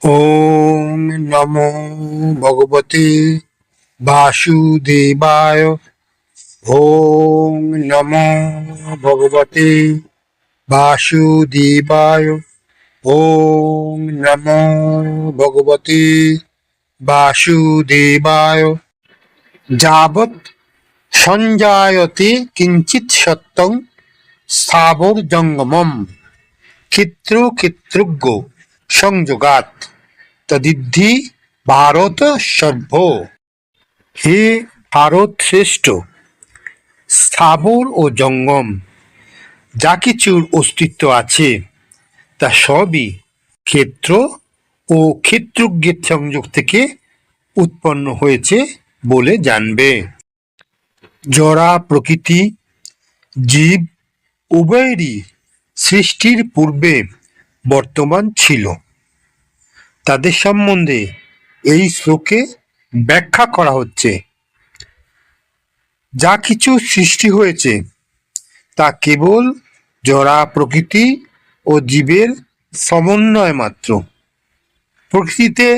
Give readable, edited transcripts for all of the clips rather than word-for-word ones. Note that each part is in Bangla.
ওম নমো ভগবতে বাসুদেবায়। ওম নমো ভগবতে বাসুদেবায়। ওম নমো ভগবতে বাসুদেবায়। যাবৎ সঞ্জায়তে কিঞ্চিৎ সত্যং স্থাবর জঙ্গমম ক্ষিত্র ক্ষিত্রজ্ঞ সংযোগাৎ তদিদ্ধি ভারত সর্ব। হে ভারত শ্রেষ্ঠ, স্থাবর ও জঙ্গম যা কিছুর অস্তিত্ব আছে তা সবই ক্ষেত্র ও ক্ষেত্রজ্ঞের সংযোগ থেকে উৎপন্ন হয়েছে বলে জানবে। জড়া প্রকৃতি জীব উভয়েরই সৃষ্টির পূর্বে বর্তমান ছিল। তাদের সম্বন্ধে এই শ্লোকে ব্যাখ্যা করা হচ্ছে। যা কিছু সৃষ্টি হয়েছে তা কেবল জড়া প্রকৃতি ও জীবের সমন্বয় মাত্র। প্রকৃতিতে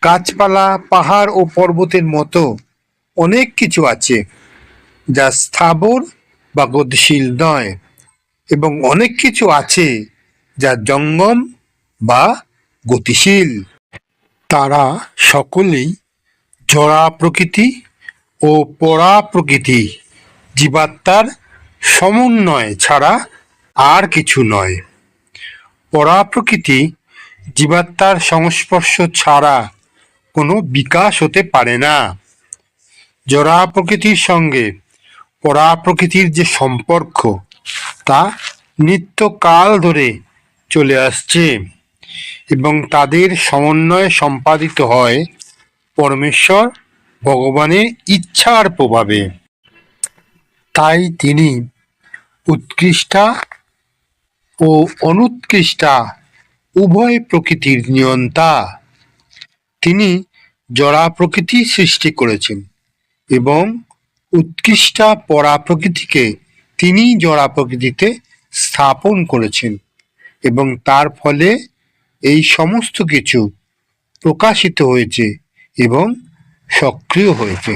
গাছপালা, পাহাড় ও পর্বতের মতো অনেক কিছু আছে যা স্থাবর বা গতিশীল নয়, এবং অনেক কিছু আছে যা জঙ্গম বা গতিশীল। তারা সকলেই জড়া প্রকৃতি ও পরা প্রকৃতি জীবাত্মার সমন্বয় ছাড়া আর কিছু নয়। পরা প্রকৃতি জীবাত্মার সংস্পর্শ ছাড়া কোনো বিকাশ হতে পারে না। জড়া প্রকৃতির সঙ্গে পরা প্রকৃতির যে সম্পর্ক তা নিত্যকাল ধরে চলে আসছে, এবং তাদের সমন্বয়ে সম্পাদিত হয় পরমেশ্বর ভগবানের ইচ্ছার প্রভাবে। তাই তিনি উৎকৃষ্টা ও অনুৎকৃষ্টা উভয় প্রকৃতির নিয়ন্তা। তিনি জড়া প্রকৃতি সৃষ্টি করেছেন এবং উৎকৃষ্টা পরা প্রকৃতিকে তিনি জড়া প্রকৃতিতে স্থাপন করেছেন, এবং তার ফলে এই সমস্ত কিছু প্রকাশিত হয়েছে এবং সক্রিয় হয়েছে।